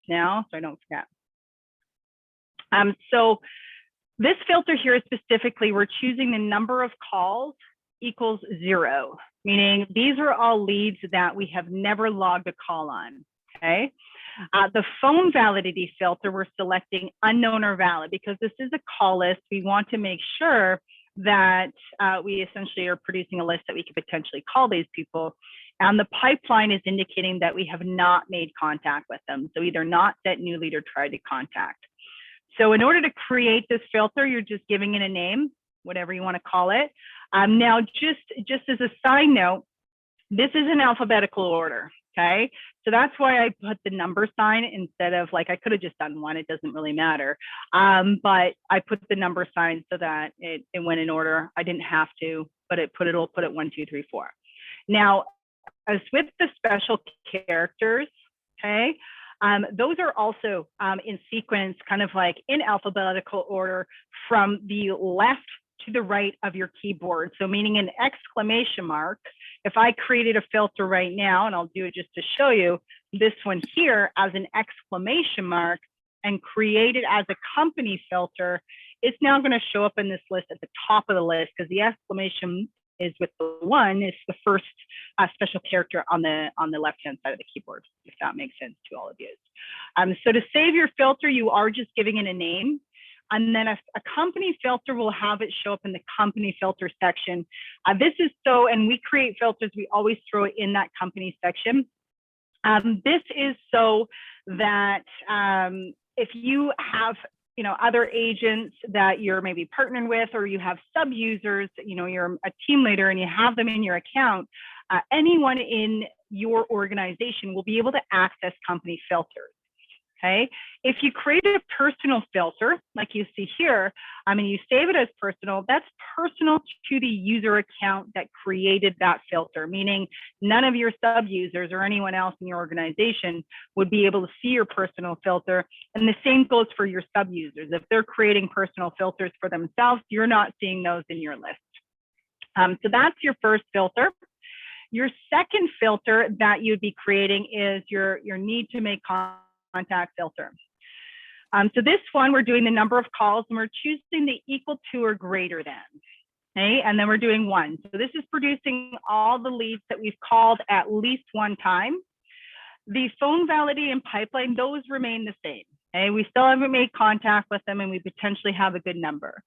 now so I don't forget. So this filter here is specifically, we're choosing the number of calls equals 0, meaning these are all leads that we have never logged a call on, okay? The phone validity filter, we're selecting unknown or valid because this is a call list. We want to make sure that we essentially are producing a list that we could potentially call these people. And the pipeline is indicating that we have not made contact with them. So either not sent new lead or tried to contact. So in order to create this filter, you're just giving it a name, whatever you want to call it. Now, just as a side note, this is in alphabetical order, okay? So that's why I put the number sign instead of, like, I could have just done 1, it doesn't really matter. But I put the number sign so that it went in order. I didn't have to, but it'll put it 1, 2, 3, 4. Now, as with the special characters, okay, those are also in sequence, kind of like in alphabetical order from the left to the right of your keyboard. So meaning an exclamation mark, if I created a filter right now, and I'll do it just to show you, this one here as an exclamation mark and create it as a company filter, it's now going to show up in this list at the top of the list because the exclamation is with the 1, it's the first special character on the left-hand side of the keyboard, if that makes sense to all of you. So to save your filter, you are just giving it a name. And then a company filter will have it show up in the company filter section. This is so, and we create filters, we always throw it in that company section. This is so that if you have other agents that you're maybe partnering with, or you have sub users, you're a team leader and you have them in your account, anyone in your organization will be able to access company filters. Okay, if you create a personal filter, like you see here, and you save it as personal, that's personal to the user account that created that filter, meaning none of your sub-users or anyone else in your organization would be able to see your personal filter. And the same goes for your sub-users. If they're creating personal filters for themselves, you're not seeing those in your list. So that's your first filter. Your second filter that you'd be creating is your need to make contact filter. So this one, we're doing the number of calls and we're choosing the equal to or greater than, okay? And then we're doing 1. So this is producing all the leads that we've called at least 1 time. The phone validity and pipeline, those remain the same, okay? We still haven't made contact with them and we potentially have a good number.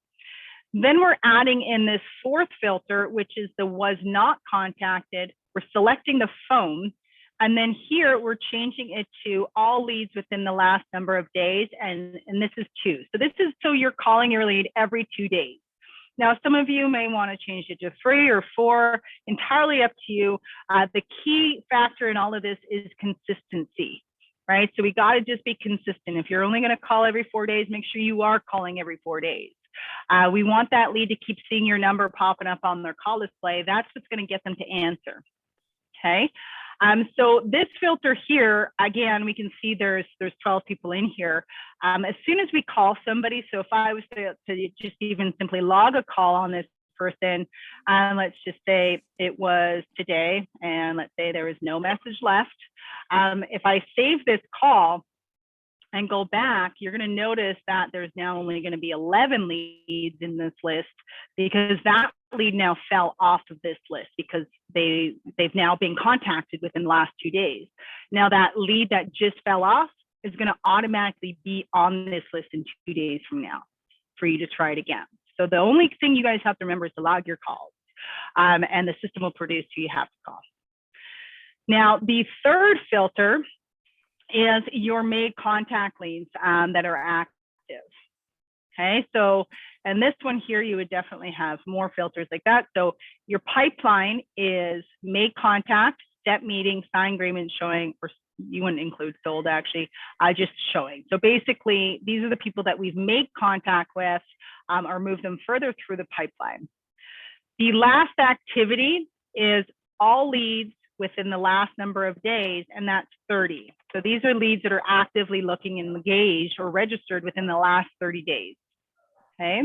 Then we're adding in this fourth filter, which is the was not contacted. We're selecting the phone. And then here we're changing it to all leads within the last number of days. And this is 2. So this is so you're calling your lead every 2 days. Now, some of you may want to change it to 3 or 4, entirely up to you. The key factor in all of this is consistency, right? So we got to just be consistent. If you're only going to call every 4 days, make sure you are calling every 4 days. We want that lead to keep seeing your number popping up on their call display. That's what's going to get them to answer, okay? So this filter here, again, we can see there's 12 people in here. As soon as we call somebody, so if I was to just even simply log a call on this person, let's just say it was today, and let's say there was no message left. If I save this call and go back, you're going to notice that there's now only going to be 11 leads in this list because that lead now fell off of this list because they've now been contacted within the last 2 days. Now that lead that just fell off is going to automatically be on this list in 2 days from now for you to try it again. So the only thing you guys have to remember is to log your calls, and the system will produce who you have to call. Now, the third filter is your made contact leads that are active. Okay, so, and this one here, you would definitely have more filters like that. So your pipeline is made contact, step meeting, sign agreement showing, or you wouldn't include sold actually, just showing. So basically, these are the people that we've made contact with or move them further through the pipeline. The last activity is all leads within the last number of days, and that's 30. So these are leads that are actively looking and engaged or registered within the last 30 days. Okay,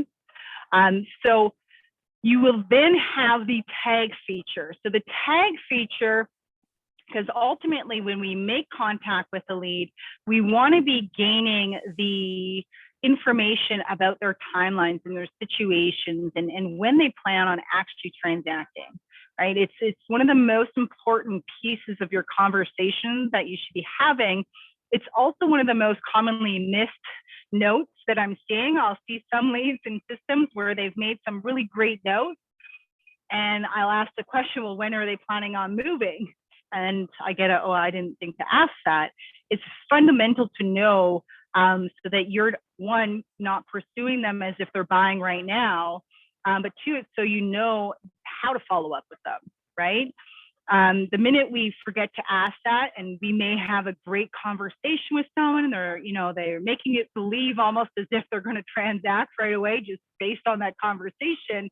so you will then have the tag feature. So the tag feature Because ultimately, when we make contact with a lead, we want to be gaining the information about their timelines and their situations and when they plan on actually transacting, right? It's one of the most important pieces of your conversations that you should be having. It's also one of the most commonly missed notes that I'm seeing. I'll see some leads in systems where they've made some really great notes, and I'll ask the question, well, when are they planning on moving? And I get oh, I didn't think to ask that. It's fundamental to know so that you're, one, not pursuing them as if they're buying right now, but two, it's so you know how to follow up with them, right? The minute we forget to ask that, and we may have a great conversation with someone, and they're making it believe almost as if they're going to transact right away just based on that conversation.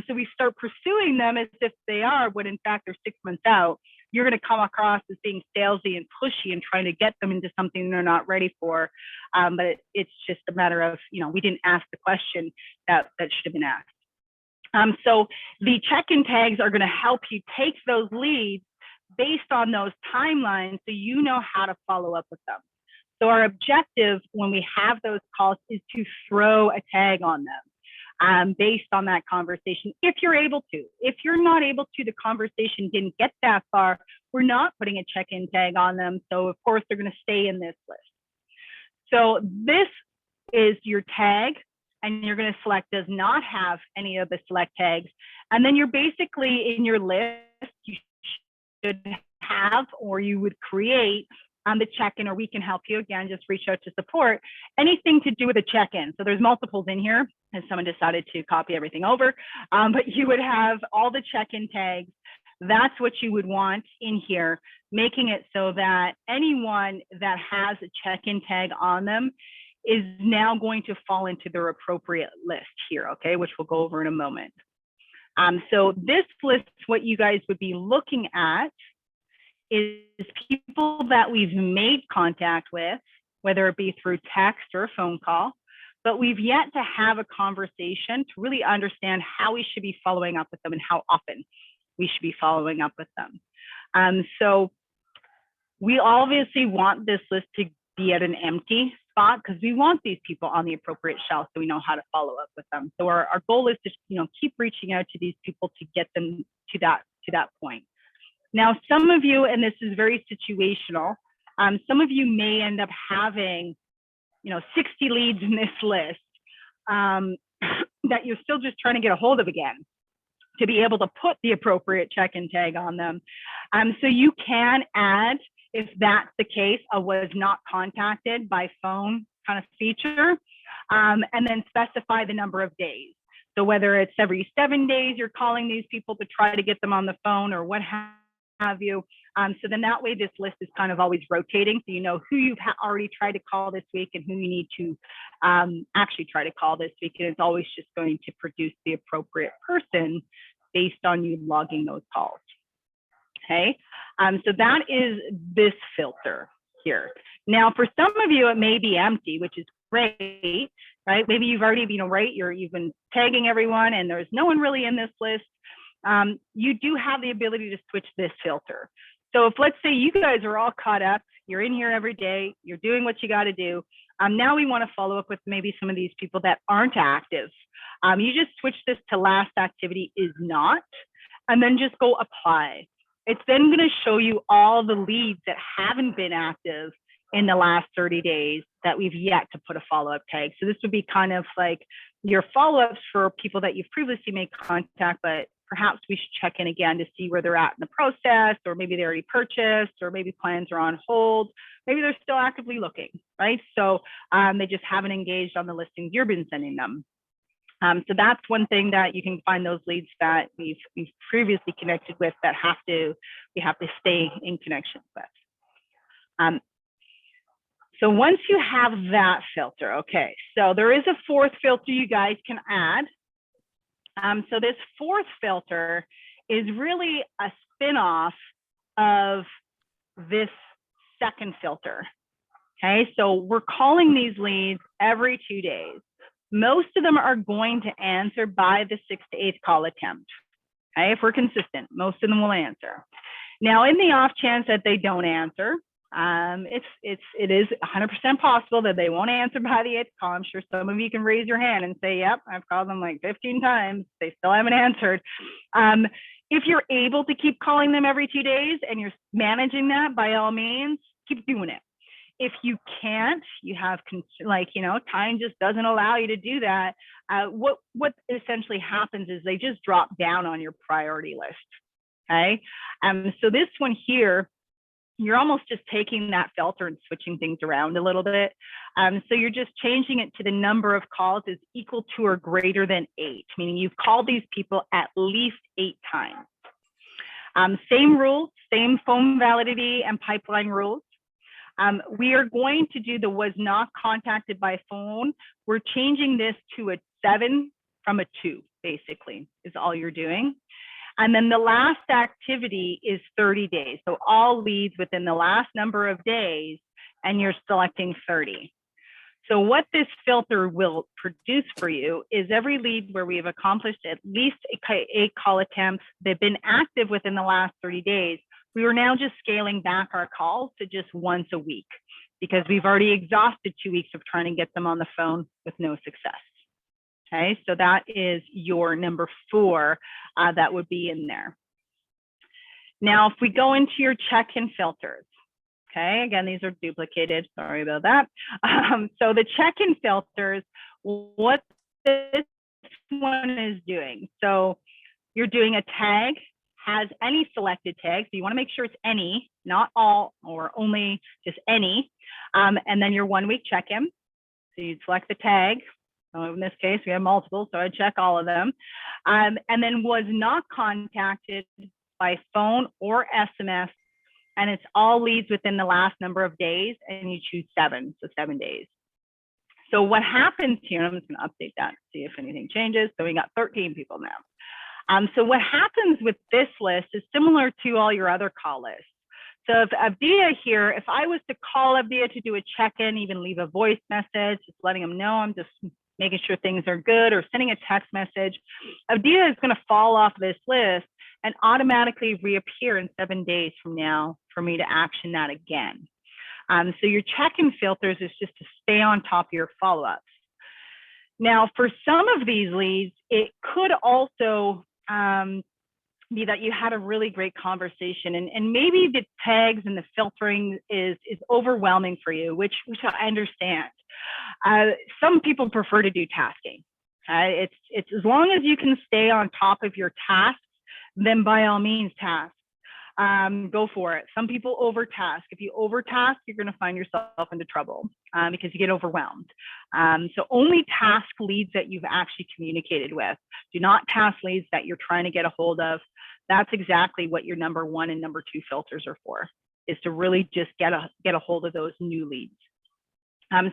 So we start pursuing them as if they are, when in fact they're 6 months out. You're going to come across as being salesy and pushy and trying to get them into something they're not ready for. But it's just a matter of, we didn't ask the question that should have been asked. So the check-in tags are going to help you take those leads based on those timelines so you know how to follow up with them. So our objective when we have those calls is to throw a tag on them based on that conversation, if you're able to. If you're not able to, the conversation didn't get that far, we're not putting a check-in tag on them. So of course, they're going to stay in this list. So this is your tag, and you're going to select does not have any of the select tags. And then you're basically in your list, you should have, or you would create the check-in, or we can help you. Again, just reach out to support. Anything to do with a check-in. So there's multiples in here, and someone decided to copy everything over. But you would have all the check-in tags. That's what you would want in here, making it so that anyone that has a check-in tag on them is now going to fall into their appropriate list here, okay, which we'll go over in a moment. So this list, what you guys would be looking at is people that we've made contact with, whether it be through text or a phone call, but we've yet to have a conversation to really understand how we should be following up with them and how often we should be following up with them. So we obviously want this list to be at an empty spot because we want these people on the appropriate shelf so we know how to follow up with them. So our goal is to keep reaching out to these people to get them to that point. Now, some of you, and this is very situational, some of you may end up having 60 leads in this list that you're still just trying to get a hold of again to be able to put the appropriate check-in tag on them. So you can add, if that's the case, a was not contacted by phone kind of feature, and then specify the number of days. So whether it's every 7 days you're calling these people to try to get them on the phone or what have you. So then that way this list is kind of always rotating. So you know who you've already tried to call this week and who you need to actually try to call this week. And it's always just going to produce the appropriate person based on you logging those calls. Okay, so that is this filter here. Now, for some of you, it may be empty, which is great, right? Maybe you've already been, you've been tagging everyone and there's no one really in this list. You do have the ability to switch this filter. So if, let's say you guys are all caught up, you're in here every day, you're doing what you got to do. Now we want to follow up with maybe some of these people that aren't active. You just switch this to last activity is not, and then just go apply. It's then going to show you all the leads that haven't been active in the last 30 days that we've yet to put a follow-up tag. So this would be kind of like your follow-ups for people that you've previously made contact, but perhaps we should check in again to see where they're at in the process, or maybe they already purchased, or maybe plans are on hold. Maybe they're still actively looking, right? So they just haven't engaged on the listings you've been sending them. So that's one thing that you can find those leads that we've previously connected with that we have to stay in connection with. So once you have that filter, okay, so there is a fourth filter you guys can add. So this fourth filter is really a spin-off of this second filter. Okay, so we're calling these leads every 2 days. Most of them are going to answer by the 6th to 8th call attempt. Okay, if we're consistent, most of them will answer. Now, in the off chance that they don't answer, it is 100% possible that they won't answer by the 8th call. I'm sure some of you can raise your hand and say, yep, I've called them like 15 times. They still haven't answered. If you're able to keep calling them every 2 days and you're managing that, by all means, keep doing it. If you can't, you have time just doesn't allow you to do that. What essentially happens is they just drop down on your priority list. Okay. So this one here, you're almost just taking that filter and switching things around a little bit. So you're just changing it to the number of calls is equal to or greater than 8, meaning you've called these people at least 8 times. Same rules, same phone validity and pipeline rules. We are going to do the was not contacted by phone. We're changing this to a 7 from a 2, basically, is all you're doing. And then the last activity is 30 days. So all leads within the last number of days, and you're selecting 30. So what this filter will produce for you is every lead where we have accomplished at least 8 call attempts, they've been active within the last 30 days. We are now just scaling back our calls to just once a week because we've already exhausted 2 weeks of trying to get them on the phone with no success. Okay, so that is your number 4 that would be in there. Now, if we go into your check-in filters, okay, again, these are duplicated, sorry about that. So the check-in filters, what this one is doing, so you're doing a tag, has any selected tags, so you wanna make sure it's any, not all or only, just any, and then your 1 week check-in. So you'd select the tag. So in this case, we have multiple, so I check all of them. And then was not contacted by phone or SMS, and it's all leads within the last number of days, and you choose 7, so 7 days. So what happens here, I'm just gonna update that, see if anything changes. So we got 13 people now. So what happens with this list is similar to all your other call lists. So if Abdia here, if I was to call Abdia to do a check-in, even leave a voice message, just letting them know I'm just making sure things are good, or sending a text message, Abdia is going to fall off this list and automatically reappear in 7 days from now for me to action that again. So your check-in filters is just to stay on top of your follow-ups. Now, for some of these leads, it could also be that you had a really great conversation, and maybe the tags and the filtering is overwhelming for you, which I understand. Some people prefer to do tasking. It's as long as you can stay on top of your tasks, then by all means task. Go for it. Some people overtask. If you overtask, you're going to find yourself into trouble because you get overwhelmed. So only task leads that you've actually communicated with. Do not task leads that you're trying to get a hold of. That's exactly what your number 1 and number 2 filters are for, is to really just get a hold of those new leads.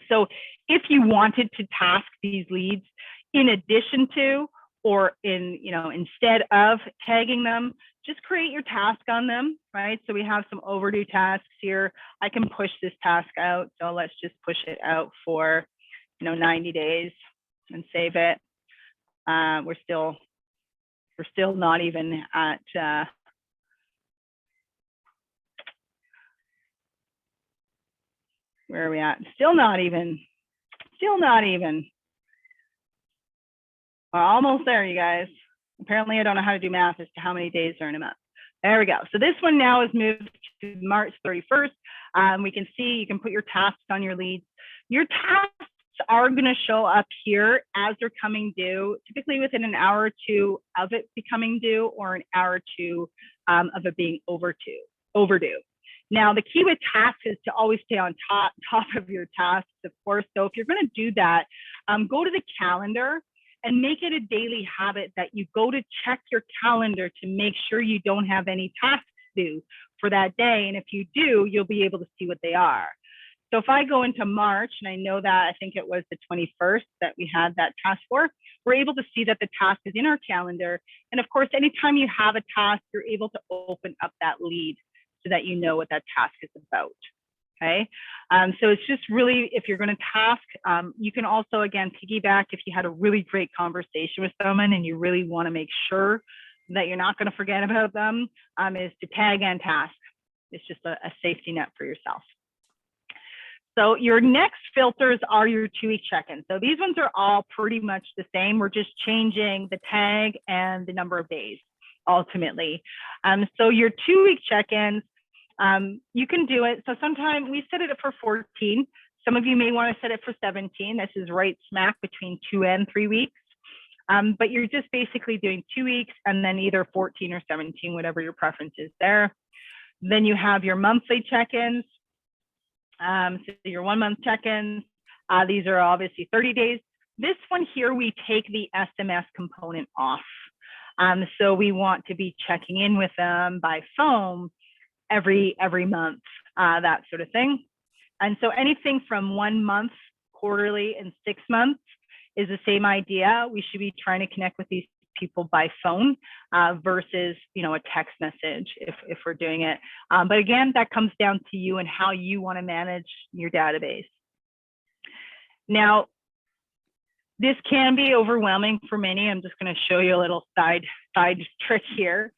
So if you wanted to task these leads in addition to, or instead of tagging them, just create your task on them, right? So we have some overdue tasks here. I can push this task out. So let's just push it out for, 90 days and save it. We're still not even at, where are we at? Still not even. We're almost there, you guys. Apparently, I don't know how to do math as to how many days are in a month. There we go. So this one now is moved to March 31st. We can see you can put your tasks on your leads. Your tasks are going to show up here as they're coming due, typically within an hour or 2 of it becoming due, or an hour or 2 of it being overdue. Now, the key with tasks is to always stay on top of your tasks, of course. So if you're going to do that, go to the calendar and make it a daily habit that you go to check your calendar to make sure you don't have any tasks due for that day. And if you do, you'll be able to see what they are. So if I go into March, and I know that I think it was the 21st that we had that task for, we're able to see that the task is in our calendar. And of course, anytime you have a task, you're able to open up that lead so that you know what that task is about. Okay, so it's just really, if you're going to task, you can also, again, piggyback if you had a really great conversation with someone and you really want to make sure that you're not going to forget about them is to tag and task. It's just a safety net for yourself. So your next filters are your 2-week check-ins. So these ones are all pretty much the same. We're just changing the tag and the number of days ultimately. So your 2-week check-ins, you can do it. So sometimes we set it up for 14. Some of you may want to set it for 17. This is right smack between 2 and 3 weeks. But you're just basically doing 2 weeks and then either 14 or 17, whatever your preference is there. Then you have your monthly check-ins. So your 1 month check-ins, these are obviously 30 days. This one here, we take the SMS component off. So we want to be checking in with them by phone every month, that sort of thing. And so anything from 1 month, quarterly, and 6 months is the same idea. We should be trying to connect with these people by phone versus, a text message if we're doing it. But again, that comes down to you and how you want to manage your database. Now, this can be overwhelming for many. I'm just going to show you a little side trick here.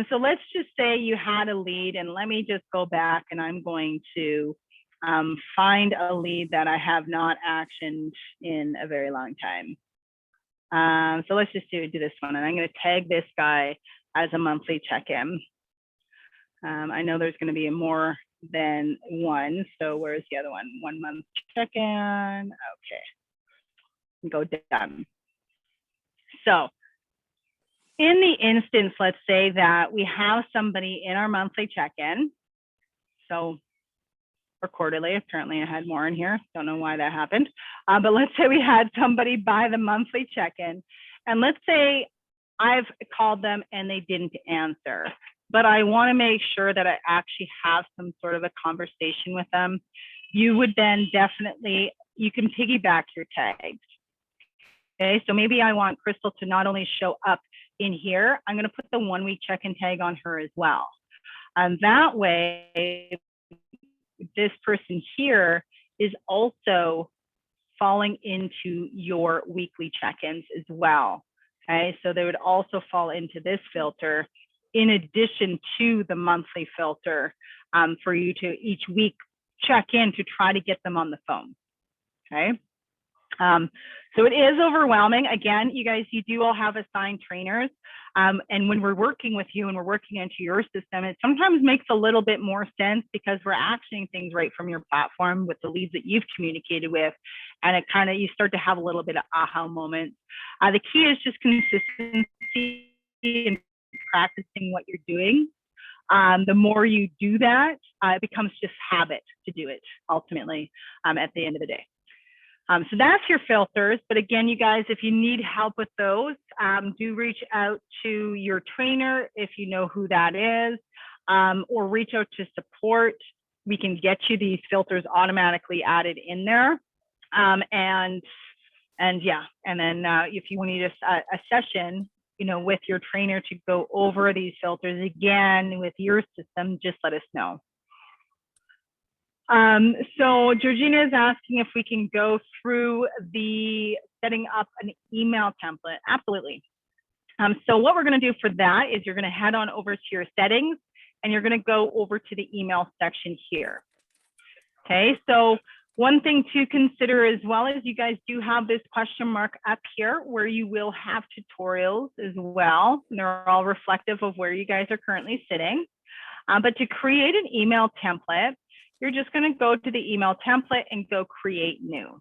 So let's just say you had a lead, and let me just go back, and I'm going to find a lead that I have not actioned in a very long time. So let's just do this one, and I'm going to tag this guy as a monthly check-in. I know there's going to be more than one. So where's the other one? 1 month check-in. Okay, go done. So in the instance, let's say that we have somebody in our monthly check-in. So or quarterly, apparently I had more in here. Don't know why that happened. But let's say we had somebody buy the monthly check-in, and let's say I've called them and they didn't answer, but I want to make sure that I actually have some sort of a conversation with them. You would then definitely, you can piggyback your tags. Okay, so maybe I want Crystal to not only show up in here, I'm going to put the 1 week check-in tag on her as well. And that way, this person here is also falling into your weekly check-ins as well. Okay, so they would also fall into this filter in addition to the monthly filter for you to each week check in to try to get them on the phone. Okay, so it is overwhelming. Again, you guys, you do all have assigned trainers. And when we're working with you and we're working into your system, it sometimes makes a little bit more sense because we're actioning things right from your platform with the leads that you've communicated with. And it kind of, you start to have a little bit of aha moments. The key is just consistency and practicing what you're doing. The more you do that, it becomes just habit to do it ultimately at the end of the day. So that's your filters. But again, you guys, if you need help with those, do reach out to your trainer if you know who that is, or reach out to support. We can get you these filters automatically added in there. And yeah, and then if you need a session, with your trainer to go over these filters again with your system, just let us know. So Georgina is asking if we can go through the setting up an email template. Absolutely. So what we're going to do for that is you're going to head on over to your settings and you're going to go over to the email section here. Okay, so one thing to consider as well is you guys do have this question mark up here where you will have tutorials as well. And they're all reflective of where you guys are currently sitting. But to create an email template, you're just going to go to the email template and go create new.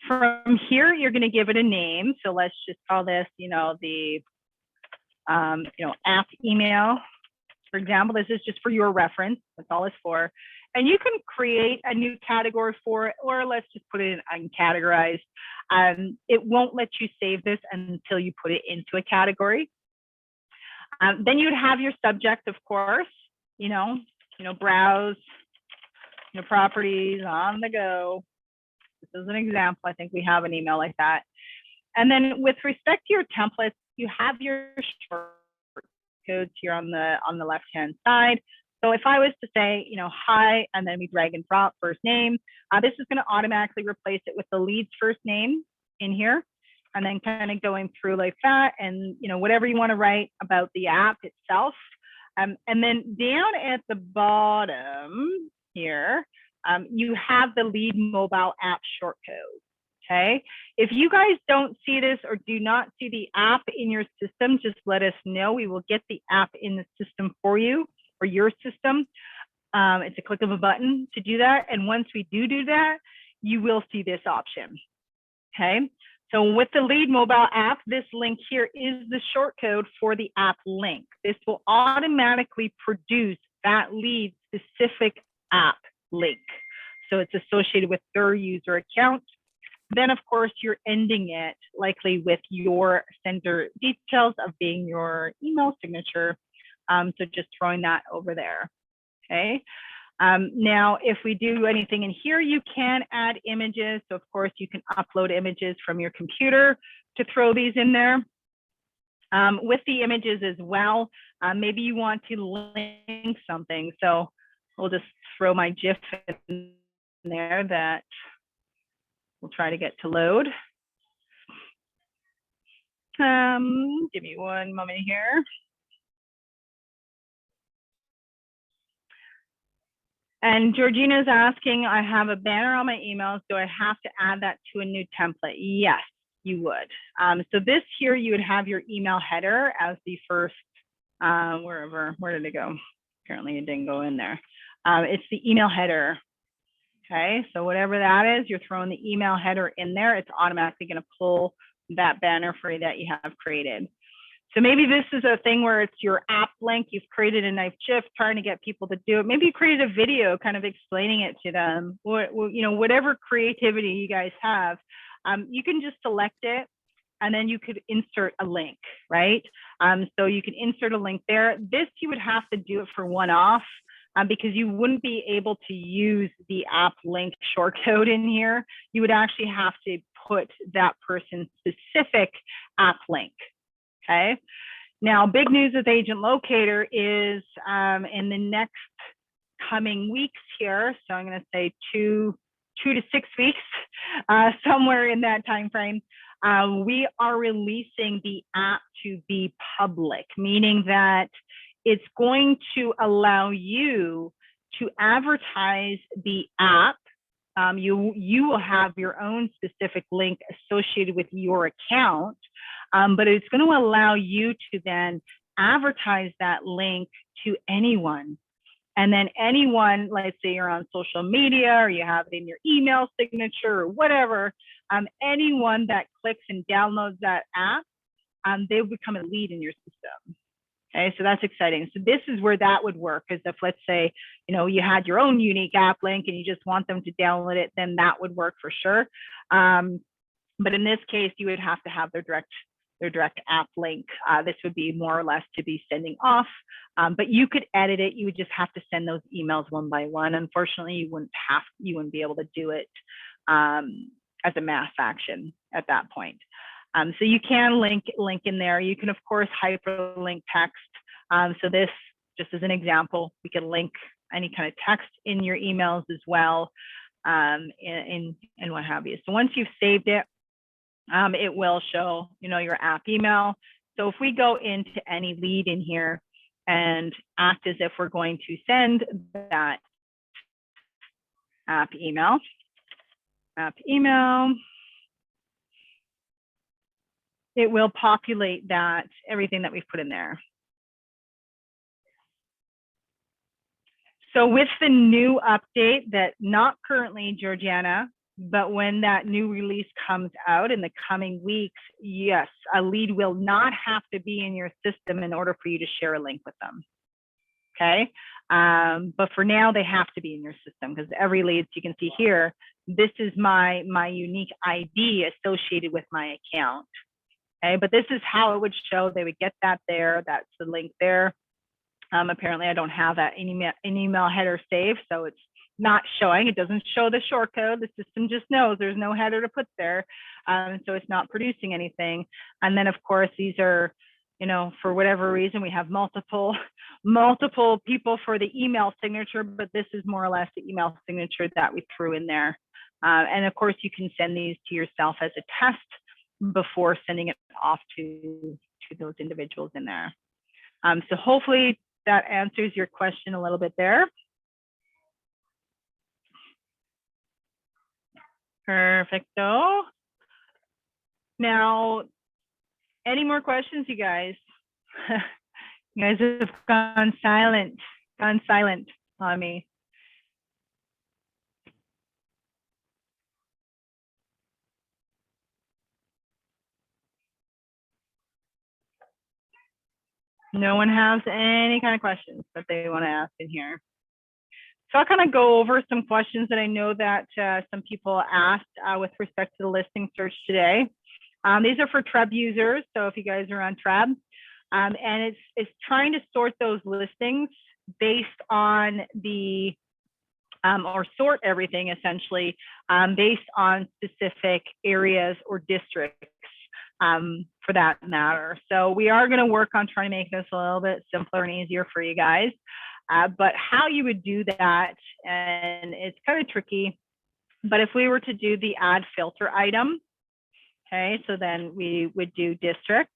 From here, you're going to give it a name. So let's just call this, the app email, for example. This is just for your reference. That's all it's for. And you can create a new category for it, or let's just put it in uncategorized. It won't let you save this until you put it into a category. Then you'd have your subject, of course, browse, properties on the go. This is an example. I think we have an email like that. And then with respect to your templates, you have your shortcodes here on the left-hand side. So if I was to say, hi, and then we drag and drop first name, this is going to automatically replace it with the lead's first name in here. and then kind of going through like that, and whatever you want to write about the app itself. And then down at the bottom here, you have the Lead mobile app shortcode. Okay. If you guys don't see this or do not see the app in your system, just let us know. We will get the app in the system for you, or your system. It's a click of a button to do that. And once we do that, you will see this option. Okay. So with the Lead mobile app, this link here is the shortcode for the app link. This will automatically produce that lead specific app link. So it's associated with their user account. Then, of course, you're ending it likely with your sender details of being your email signature. So just throwing that over there. Okay. Now, if we do anything in here, you can add images. So, of course, you can upload images from your computer to throw these in there. With the images as well, maybe you want to link something. So we'll just throw my GIF in there that we'll try to get to load. Give me one moment here. And Georgina's asking, I have a banner on my emails. Do I have to add that to a new template? Yes, you would. So this here, you would have your email header as the first, where did it go? Apparently it didn't go in there. It's the email header. Okay, so whatever that is, you're throwing the email header in there. It's automatically going to pull that banner for you that you have created. So maybe this is a thing where it's your app link. You've created a nice GIF trying to get people to do it. Maybe you created a video kind of explaining it to them. Whatever creativity you guys have, you can just select it, and then you could insert a link, right? So you can insert a link there. This, you would have to do it for one-off, because you wouldn't be able to use the app link shortcode in here. You would actually have to put that person's specific app link. Okay. Now, big news with Agent Locator is in the next coming weeks here. So I'm going to say two to 6 weeks, somewhere in that time frame. We are releasing the app to be public, meaning that it's going to allow you to advertise the app. You will have your own specific link associated with your account, but it's going to allow you to then advertise that link to anyone. And then anyone, let's say you're on social media or you have it in your email signature or whatever, anyone that clicks and downloads that app, they will become a lead in your system. Okay, so that's exciting. So this is where that would work, is if, let's say, you had your own unique app link and you just want them to download it, then that would work for sure. But in this case, you would have to have their direct app link. This would be more or less to be sending off, but you could edit it. You would just have to send those emails one by one. Unfortunately, you wouldn't be able to do it as a mass action at that point. So you can link in there. You can, of course, hyperlink text. So this, just as an example, we can link any kind of text in your emails as well, and what have you. So once you've saved it, it will show, your app email. So if we go into any lead in here and act as if we're going to send that app email, it will populate that, everything that we've put in there. So with the new update, that not currently, Georgiana, but when that new release comes out in the coming weeks, yes, a lead will not have to be in your system in order for you to share a link with them. Okay. But for now, they have to be in your system, because every lead, so you can see here, this is my unique ID associated with my account. Okay, but this is how it would show. They would get that there. That's the link there. Apparently, I don't have that email header saved, so it's not showing. It doesn't show the shortcode. The system just knows there's no header to put there, so it's not producing anything. And then, of course, these are, for whatever reason, we have multiple people for the email signature, but this is more or less the email signature that we threw in there. And of course, you can send these to yourself as a test. before sending it off to those individuals in there. So hopefully that answers your question a little bit there. Perfecto. Now, any more questions, you guys? You guys have gone silent on me. No one has any kind of questions that they want to ask in here. So I'll kind of go over some questions that I know that some people asked with respect to the listing search today. These are for Treb users, so if you guys are on Treb, and it's trying to sort those listings based on the or sort everything essentially based on specific areas or districts for that matter. So we are going to work on trying to make this a little bit simpler and easier for you guys. But how you would do that, and it's kind of tricky, but if we were to do the add filter item, okay, so then we would do district.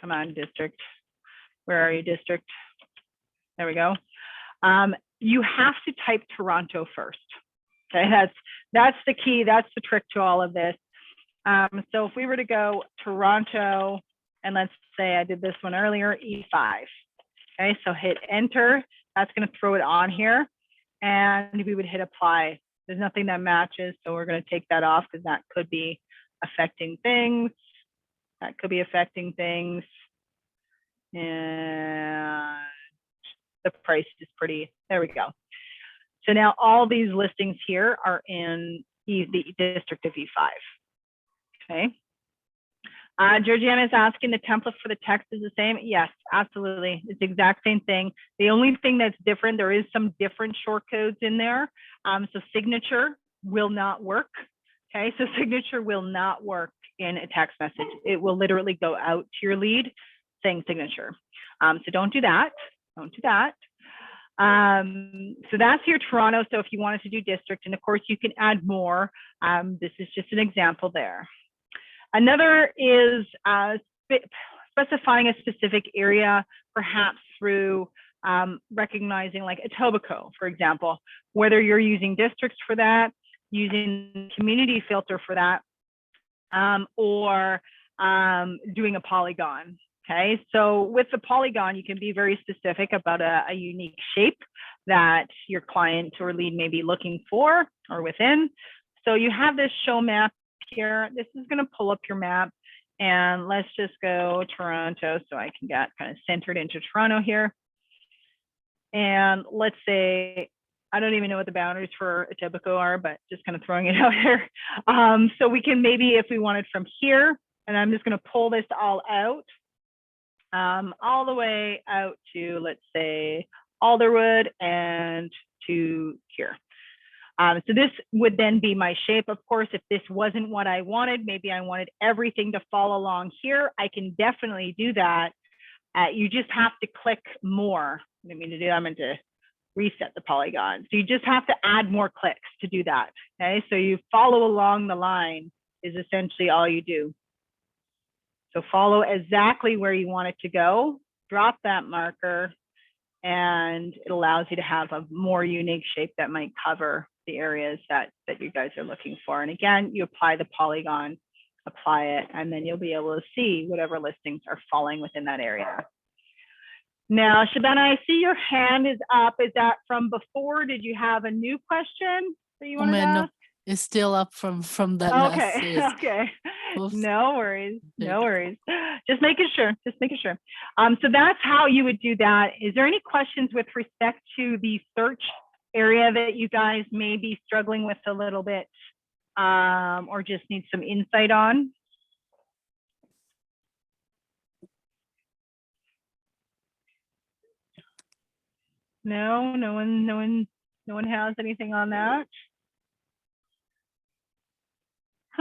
Come on, district. Where are you, district? There we go. You have to type Toronto first. Okay, that's the key. That's the trick to all of this. So if we were to go Toronto, and let's say I did this one earlier, E5. Okay, so hit enter. That's going to throw it on here, and we would hit apply. There's nothing that matches, so we're going to take that off because that could be affecting things. That could be affecting things, and the price is pretty. There we go. So now all these listings here are in the district of E5. Okay. Georgiana is asking, the template for the text is the same? Yes, absolutely. It's the exact same thing. The only thing that's different, there is some different short codes in there. So signature will not work. Okay, so signature will not work in a text message. It will literally go out to your lead saying signature. So don't do that. Don't do that. So that's your Toronto. So if you wanted to do district, and of course you can add more. This is just an example there. Another is specifying a specific area, perhaps through recognizing like Etobicoke, for example, whether you're using districts for that, using community filter for that, or doing a polygon. Okay, so with the polygon, you can be very specific about a unique shape that your client or lead may be looking for or within. So you have this show map here. This is going to pull up your map, and let's just go Toronto so I can get kind of centered into Toronto here. And let's say, I don't even know what the boundaries for Etobicoke are, but just kind of throwing it out here. So we can maybe, if we wanted from here, and I'm just going to pull this all out, all the way out to, let's say, Alderwood and to here. So this would then be my shape. Of course, if this wasn't what I wanted, maybe I wanted everything to fall along here, I can definitely do that. You just have to click more. I didn't mean to do that. I meant to reset the polygon. So you just have to add more clicks to do that. Okay, so you follow along the line is essentially all you do. So follow exactly where you want it to go, drop that marker, and it allows you to have a more unique shape that might cover the areas that you guys are looking for. And again, you apply the polygon, apply it, and then you'll be able to see whatever listings are falling within that area. Now, Shabana, I see your hand is up. Is that from before? Did you have a new question that you wanted to ask? No, it's still up from that last Okay, okay. Oops. No worries, no worries. Just making sure, just making sure. So that's how you would do that. Is there any questions with respect to the search area that you guys may be struggling with a little bit, or just need some insight on? No, no one has anything on that.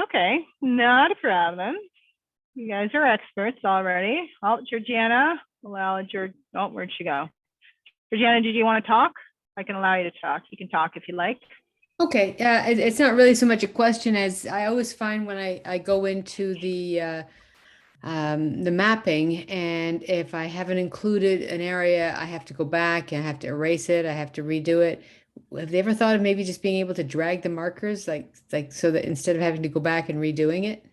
Okay, not a problem. You guys are experts already. Oh, Georgiana, allow George. Oh, where'd she go? Georgiana, did you want to talk? I can allow you to talk. You can talk if you like. Okay, it's not really so much a question as I always find when I go into the mapping, and if I haven't included an area, I have to go back and I have to erase it. I have to redo it. Have they ever thought of maybe just being able to drag the markers, like so that instead of having to go back and redoing it?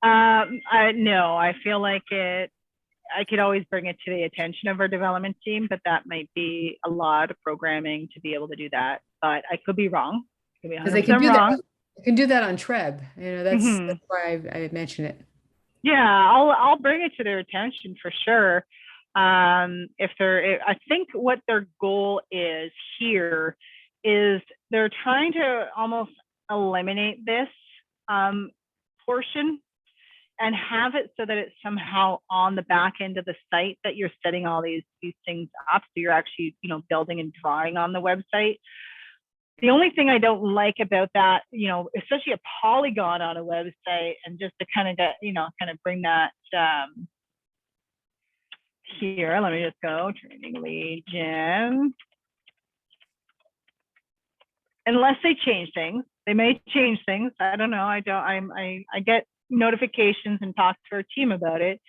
No, I feel like I could always bring it to the attention of our development team, but that might be a lot of programming to be able to do that. But I could be wrong. I could be Because they can 100% do that. wrong. They can do that on Treb. That's Hmm. why I mentioned it. Yeah, I'll bring it to their attention for sure. If they're, I think what their goal is here is they're trying to almost eliminate this portion and have it so that it's somehow on the back end of the site that you're setting all these things up. So you're actually, building and drawing on the website. The only thing I don't like about that, especially a polygon on a website, and just to kind of get, kind of bring that here, let me just go training Legion. Unless they change things, they may change things. I don't know. I get notifications and talk to our team about it.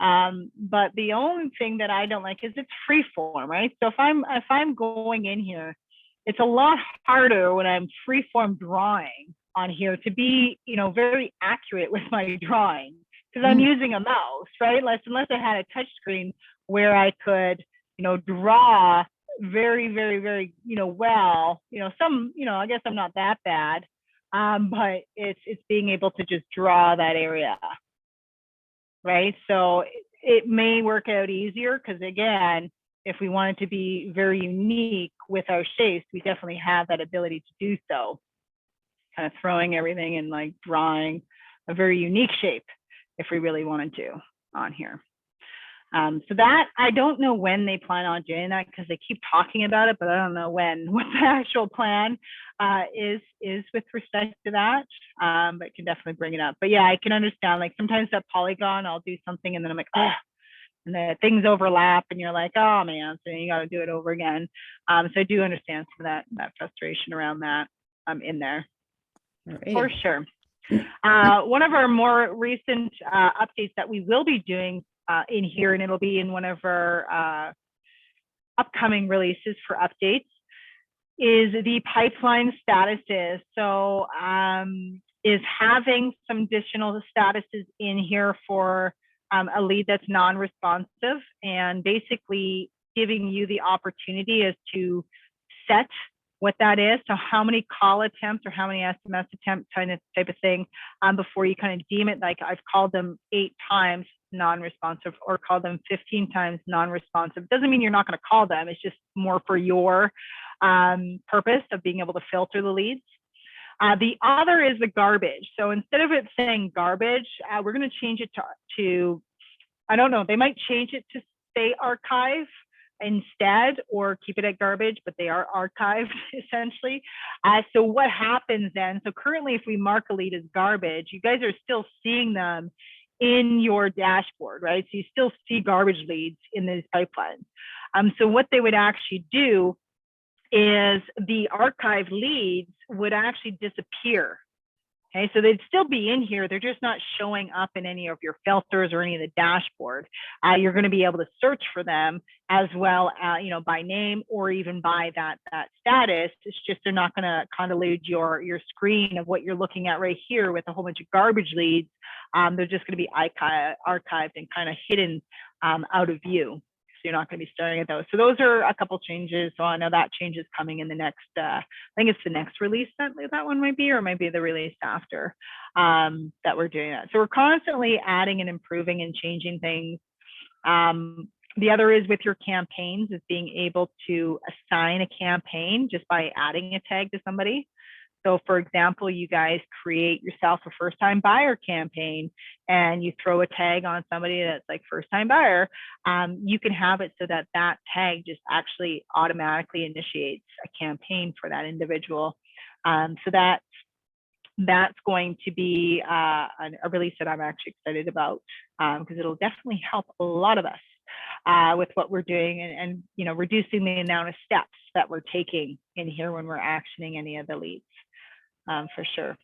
But the only thing that I don't like is it's free form, right? So if I'm going in here, it's a lot harder when I'm free form drawing on here to be, very accurate with my drawing because I'm using a mouse, right? Unless I had a touch screen where I could, draw very, very, very, well, I guess I'm not that bad. But it's being able to just draw that area, right? So it may work out easier because again, if we wanted to be very unique with our shapes, we definitely have that ability to do so. Kind of throwing everything and like drawing a very unique shape if we really wanted to on here. So that I don't know when they plan on doing that because they keep talking about it, but I don't know what the actual plan is with respect to that. But can definitely bring it up. But yeah, I can understand like sometimes that polygon, I'll do something and then I'm like, oh, and the things overlap and you're like, oh man, so you got to do it over again. So I do understand some of that frustration around that in there. Right. For sure. One of our more recent updates that we will be doing in here, and it'll be in one of our upcoming releases for updates, is the pipeline statuses. So is having some additional statuses in here for a lead that's non-responsive and basically giving you the opportunity as to set what that is. So how many call attempts or how many SMS attempts type of thing before you kind of deem it. Like I've called them 8 times non-responsive or called them 15 times non-responsive. Doesn't mean you're not going to call them. It's just more for your purpose of being able to filter the leads. The other is the garbage. So instead of it saying garbage, we're going to change it to, I don't know, they might change it to say archive instead or keep it at garbage, but they are archived essentially. So what happens then? So currently if we mark a lead as garbage, you guys are still seeing them in your dashboard, right? So you still see garbage leads in these pipelines. So what they would actually do is the archive leads would actually disappear. Okay, so they'd still be in here. They're just not showing up in any of your filters or any of the dashboard. You're going to be able to search for them as well, by name or even by that status. It's just they're not going to convolute your screen of what you're looking at right here with a whole bunch of garbage leads. They're just going to be archived and kind of hidden out of view. So you're not going to be staring at those. So those are a couple changes. So I know that change is coming in the next, I think it's the next release that one might be, or maybe the release after that we're doing that. So we're constantly adding and improving and changing things. The other is with your campaigns is being able to assign a campaign just by adding a tag to somebody. So for example, you guys create yourself a first time buyer campaign and you throw a tag on somebody that's like first time buyer, you can have it so that tag just actually automatically initiates a campaign for that individual. So that's going to be a release that I'm actually excited about because it'll definitely help a lot of us with what we're doing, and reducing the amount of steps that we're taking in here when we're actioning any of the leads, for sure.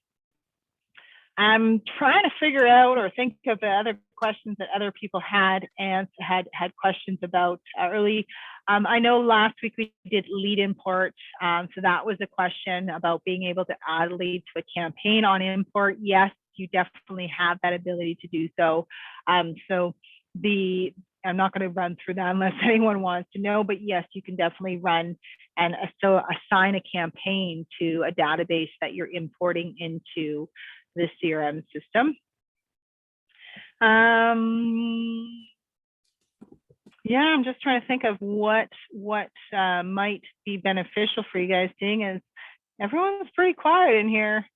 I'm trying to figure out or think of the other questions that other people had questions about early. I know last week we did lead import. So that was a question about being able to add a lead to a campaign on import. Yes, you definitely have that ability to do so. I'm not going to run through that unless anyone wants to know, but yes, you can definitely run and so assign a campaign to a database that you're importing into the CRM system. Yeah, I'm just trying to think of what might be beneficial for you guys, seeing as everyone's pretty quiet in here,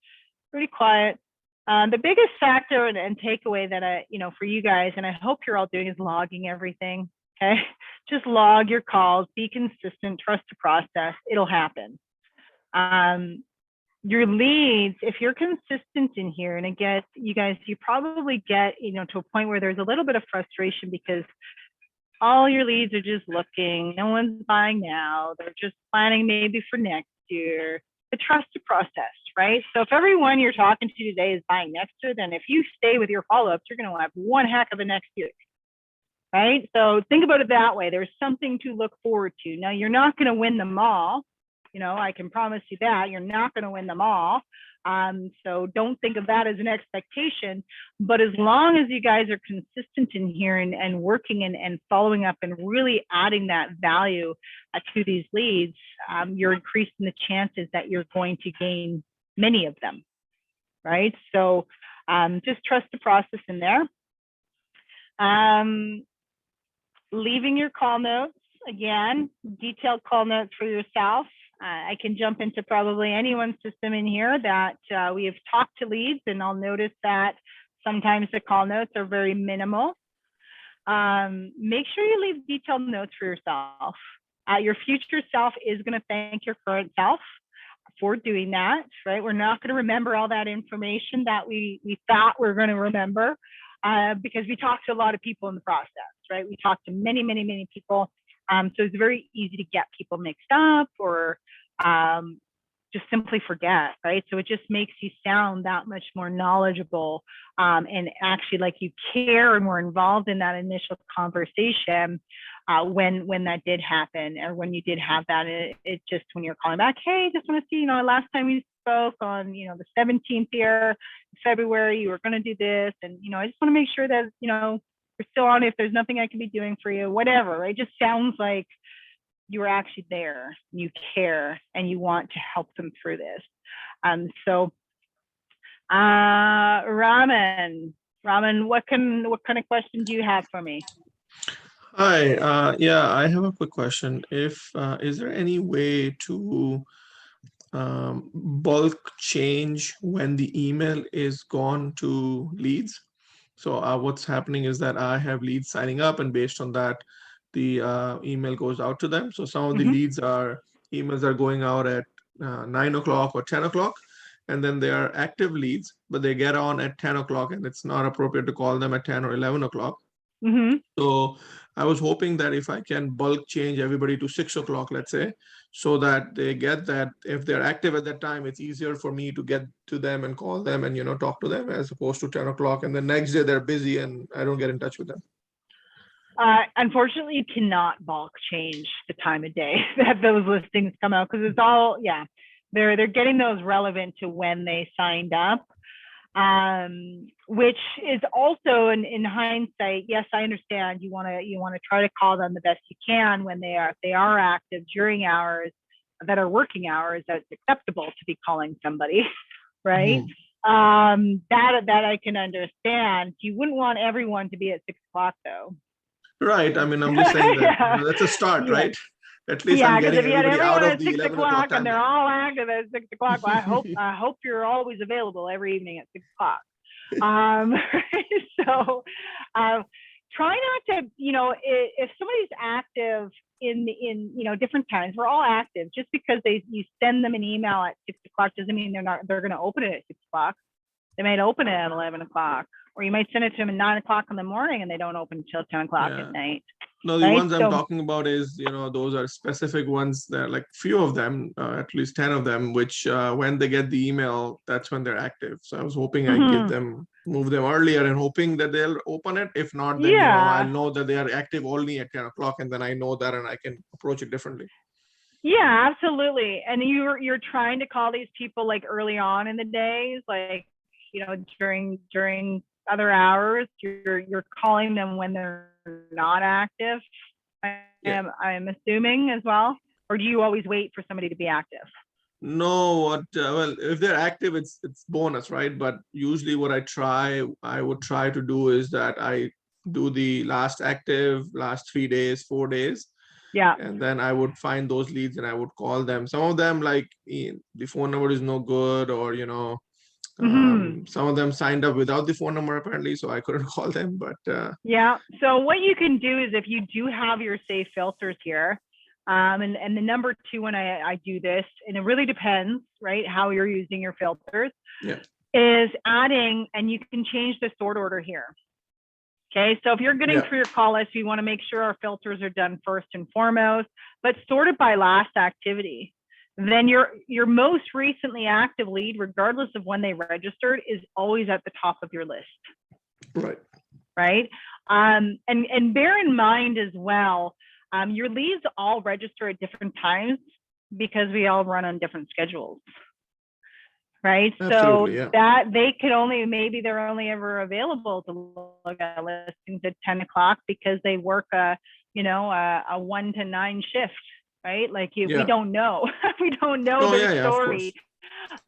pretty quiet. The biggest factor and takeaway that for you guys, and I hope you're all doing, is logging everything. Okay, just log your calls, be consistent, trust the process. It'll happen. Your leads, if you're consistent in here, and again, you guys, you probably get, to a point where there's a little bit of frustration because all your leads are just looking, no one's buying now, they're just planning maybe for next year. The trust the process, right? So if everyone you're talking to today is buying next year, then if you stay with your follow-ups, you're going to have one heck of a next year, right? So think about it that way. There's something to look forward to. Now, you're not going to win them all. I can promise you that you're not going to win them all. So don't think of that as an expectation, but as long as you guys are consistent in here and working and following up and really adding that value to these leads, you're increasing the chances that you're going to gain many of them, right? So just trust the process in there. Leaving your call notes, again, detailed call notes for yourself. I can jump into probably anyone's system in here that we have talked to leads, and I'll notice that sometimes the call notes are very minimal. Make sure you leave detailed notes for yourself. Your future self is going to thank your current self for doing that, right? We're not going to remember all that information that we thought we were going to remember because we talked to a lot of people in the process, right? We talked to many, many, many people. So it's very easy to get people mixed up or just simply forget, right? So it just makes you sound that much more knowledgeable and actually like you care and were involved in that initial conversation when that did happen, or when you did have that. It just, when you're calling back, hey, just want to see, last time we spoke on, the 17th here, February, you were going to do this. And, I just want to make sure that, we're still on, if there's nothing I can be doing for you, whatever, right? It just sounds like you were actually there, you care, and you want to help them through this. Raman, what kind of question do you have for me? Hi, yeah, I have a quick question. Is there any way to bulk change when the email is gone to leads? So what's happening is that I have leads signing up, and based on that, the email goes out to them. So some of the emails are going out at 9 o'clock or 10 o'clock, and then they are active leads, but they get on at 10 o'clock, and it's not appropriate to call them at 10 or 11 o'clock. So I was hoping that if I can bulk change everybody to 6 o'clock, let's say, so that they get that if they're active at that time, it's easier for me to get to them and call them and, talk to them, as opposed to 10 o'clock. And the next day they're busy and I don't get in touch with them. Unfortunately, you cannot bulk change the time of day that those listings come out, because it's all, they're getting those relevant to when they signed up. Which is also in hindsight, yes, I understand you want to try to call them the best you can when if they are active during hours that are working hours, that's acceptable to be calling somebody, right? That I can understand. You wouldn't want everyone to be at 6 o'clock though. Right. I mean, I'm just saying that that's a start, right? At least I'm getting everybody out of the 11 o'clock time. And they're all active at 6 o'clock. Well, I hope you're always available every evening at 6 o'clock. So try not to, if somebody's active in different times, we're all active. Just because you send them an email at 6 o'clock doesn't mean they're going to open it at 6 o'clock. They might open it at 11 o'clock, or you might send it to them at 9 o'clock in the morning and they don't open until 10 o'clock Yeah. at night. No, the Right, ones I'm so- talking about is, those are specific ones. There are like few of them, at least 10 of them, which when they get the email, that's when they're active. So I was hoping I move them earlier and hoping that they'll open it. If not, then, I'll know that they are active only at 10 o'clock, and then I know that and I can approach it differently. Yeah, absolutely. And you're trying to call these people like early on in the days, like, during other hours, you're calling them when they're not active. I'm assuming as well, or do you always wait for somebody to be active? No, well, if they're active, it's bonus, right? But usually what I would try to do is that I do the last active, last 3 days, 4 days. Yeah. And then I would find those leads and I would call them. Some of them, like, the phone number is no good, or, some of them signed up without the phone number apparently, so I couldn't call them. But yeah. So what you can do is, if you do have your safe filters here, and the number 2 when I do this, and it really depends, right, how you're using your filters, is adding, and you can change the sort order here. Okay, so if you're getting through your call list, we want to make sure our filters are done first and foremost, but sorted by last activity. Then your most recently active lead, regardless of when they registered, is always at the top of your list. Right. Right. And bear in mind as well, your leads all register at different times because we all run on different schedules. Right. Absolutely, so that they could maybe they're only ever available to look at listings at 10 o'clock because they work a 1 to 9 shift. Right. Like we don't know. We don't know their story.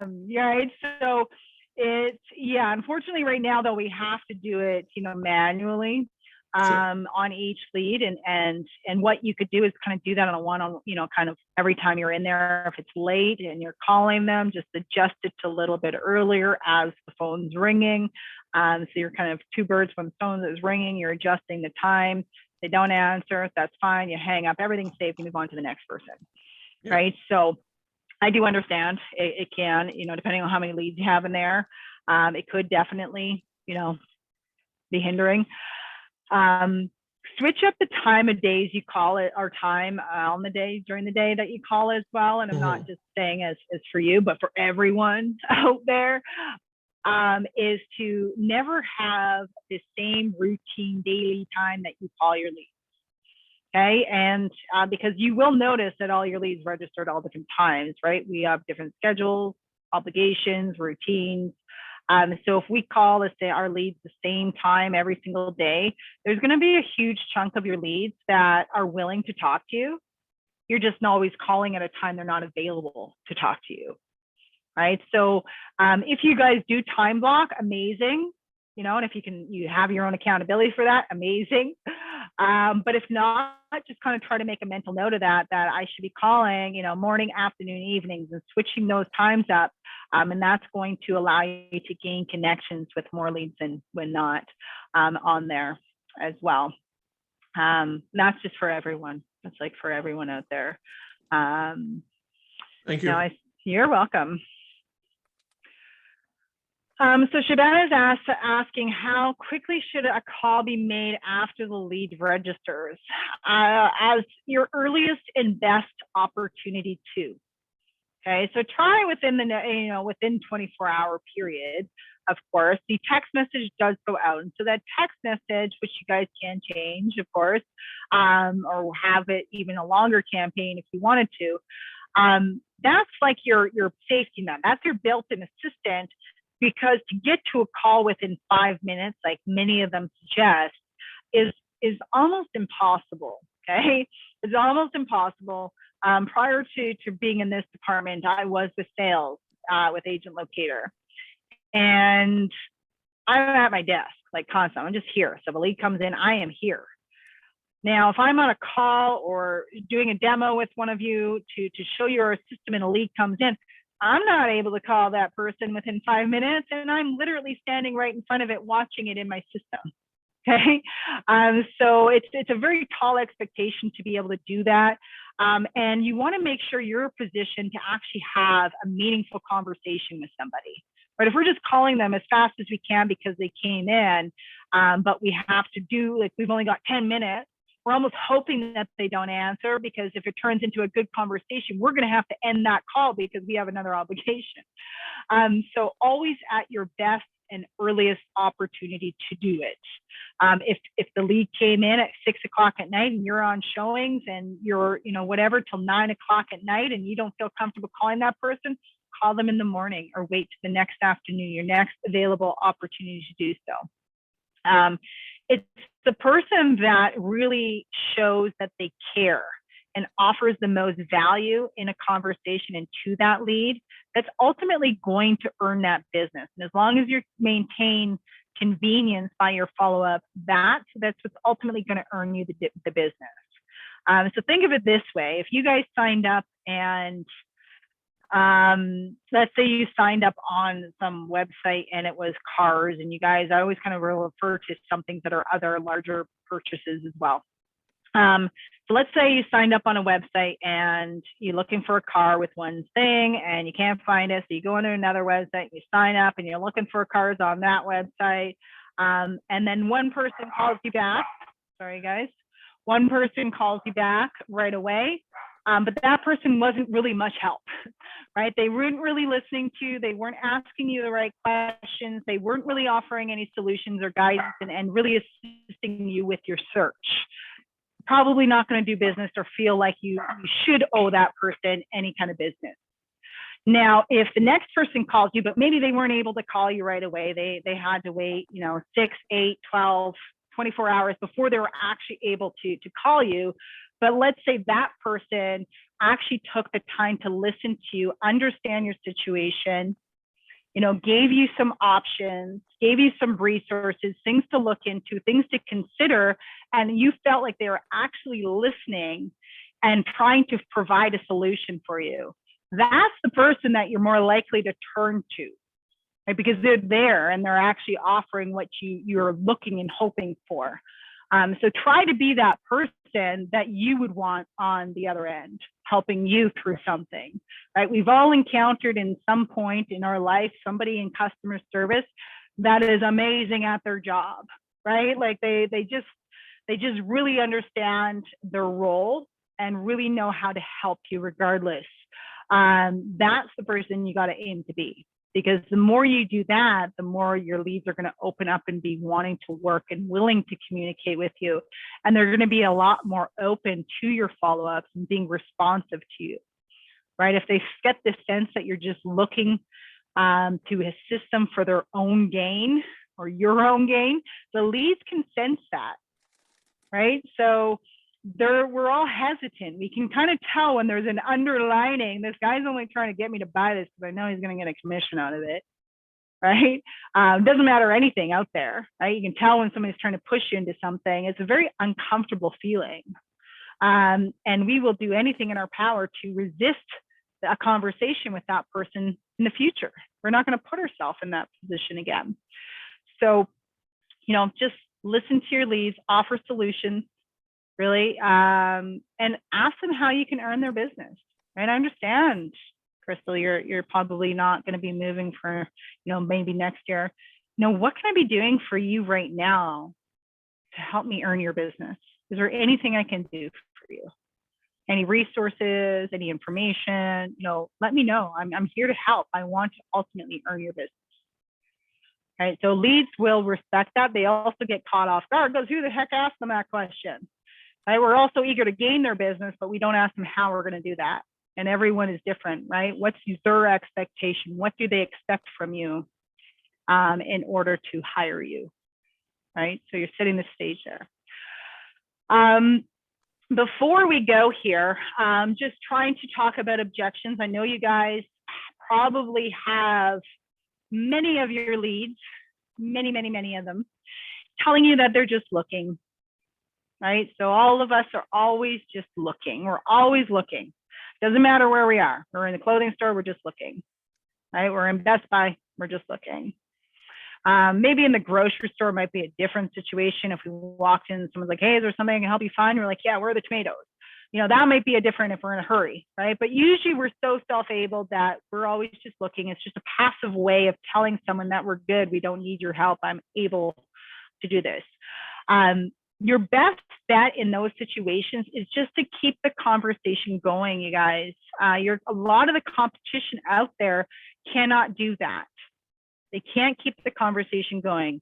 Right. So it's, unfortunately right now though, we have to do it, manually on each lead, and what you could do is kind of do that on a one-on, kind of every time you're in there. If it's late and you're calling them, just adjust it to a little bit earlier as the phone's ringing. So you're kind of 2 birds, when the phone is ringing, you're adjusting the time. They don't answer, that's fine. You hang up, everything's saved, you move on to the next person. Right. So I do understand it can, depending on how many leads you have in there, it could definitely, be hindering. Switch up the time of days you call it, or time on the days during the day that you call as well. And I'm not just saying as for you, but for everyone out there, is to never have the same routine daily time that you call your leads. Okay. And because you will notice that all your leads registered all different times, right? We have different schedules, obligations, routines. So if we call, let's say, our leads the same time every single day, there's going to be a huge chunk of your leads that are willing to talk to you. You're just not always calling at a time they're not available to talk to you. Right. So if you guys do time block, amazing. And if you have your own accountability for that, amazing. But if not, just kind of try to make a mental note of that I should be calling, morning, afternoon, evenings, and switching those times up. And that's going to allow you to gain connections with more leads than when not on there as well. That's just for everyone. That's like for everyone out there. Thank you. You're welcome. So Shabana is asking, how quickly should a call be made after the lead registers? As your earliest and best opportunity too. Okay, so try within within 24-hour period. Of course, the text message does go out, and so that text message, which you guys can change, of course, or have it even a longer campaign if you wanted to. That's like your safety net. That's your built-in assistant. Because to get to a call within 5 minutes, like many of them suggest, is almost impossible. Okay, it's almost impossible. Prior to being in this department, I was with sales with Agent Locator, and I'm at my desk like constantly. I'm just here. So if a lead comes in, I am here. Now, if I'm on a call or doing a demo with one of you to show your system and a lead comes in, I'm not able to call that person within 5 minutes, and I'm literally standing right in front of it, watching it in my system. Okay, so it's a very tall expectation to be able to do that, and you want to make sure you're positioned to actually have a meaningful conversation with somebody, right? If we're just calling them as fast as we can because they came in, but we have to do, like, we've only got 10 minutes, we're almost hoping that they don't answer, because if it turns into a good conversation, we're going to have to end that call because we have another obligation. So always at your best and earliest opportunity to do it. If the lead came in at 6 o'clock at night and you're on showings and you're, whatever, till 9 o'clock at night, and you don't feel comfortable calling that person, call them in the morning or wait to the next afternoon, your next available opportunity to do so. It's the person that really shows that they care and offers the most value in a conversation and to that lead that's ultimately going to earn that business. And as long as you maintain convenience by your follow-up, that's what's ultimately going to earn you the business. So think of it this way. If you guys signed up and let's say you signed up on some website and it was cars, and you guys, I always kind of refer to some things that are other larger purchases as well. So let's say you signed up on a website and you're looking for a car with one thing and you can't find it. So you go into another website, you sign up and you're looking for cars on that website. And then one person calls you back. Sorry, guys. One person calls you back right away. But that person wasn't really much help, right? They weren't really listening to you. They weren't asking you the right questions. They weren't really offering any solutions or guidance and really assisting you with your search. Probably not going to do business or feel like you should owe that person any kind of business. Now, if the next person calls you, but maybe they weren't able to call you right away, they had to wait, 6, 8, 12, 24 hours before they were actually able to call you. But let's say that person actually took the time to listen to you, understand your situation, gave you some options, gave you some resources, things to look into, things to consider, and you felt like they were actually listening and trying to provide a solution for you. That's the person that you're more likely to turn to, right? Because they're there and they're actually offering what you're looking and hoping for. So try to be that person that you would want on the other end, helping you through something, right? We've all encountered in some point in our life somebody in customer service that is amazing at their job, right? Like they just really understand their role and really know how to help you regardless. That's the person you got to aim to be. Because the more you do that, the more your leads are going to open up and be wanting to work and willing to communicate with you. And they're going to be a lot more open to your follow-ups and being responsive to you, right? If they get the sense that you're just looking to assist them for their own gain or your own gain, the leads can sense that, right? So we're all hesitant. We can kind of tell when there's an underlining, this guy's only trying to get me to buy this because I know he's going to get a commission out of it, right? Doesn't matter anything out there, right? You can tell when somebody's trying to push you into something. It's a very uncomfortable feeling. And we will do anything in our power to resist a conversation with that person in the future. We're not going to put ourselves in that position again. So, just listen to your leads, offer solutions, really, and ask them how you can earn their business, right? I understand, Crystal, you're probably not going to be moving for, maybe next year. What can I be doing for you right now to help me earn your business? Is there anything I can do for you? Any resources, any information? Let me know. I'm here to help. I want to ultimately earn your business. Right? So leads will respect that. They also get caught off guard because who the heck asked them that question? Right? We're also eager to gain their business, but we don't ask them how we're going to do that. And everyone is different, right? What's their expectation? What do they expect from you in order to hire you, right? So you're setting the stage there. Before we go here, just trying to talk about objections. I know you guys probably have many of your leads, many of them, telling you that they're just looking. Right? So all of us are always just looking. We're always looking. Doesn't matter where we are. We're in the clothing store, we're just looking. Right? We're in Best Buy, we're just looking. Maybe in the grocery store might be a different situation. If we walked in, someone's like, hey, is there something I can help you find? We're like, yeah, where are the tomatoes? You know, that might be a different if we're in a hurry, right? But usually we're so self-able that we're always just looking. It's just a passive way of telling someone that we're good. We don't need your help. I'm able to do this. Your best bet in those situations is just to keep the conversation going, you guys. A lot of the competition out there cannot do that. They can't keep the conversation going.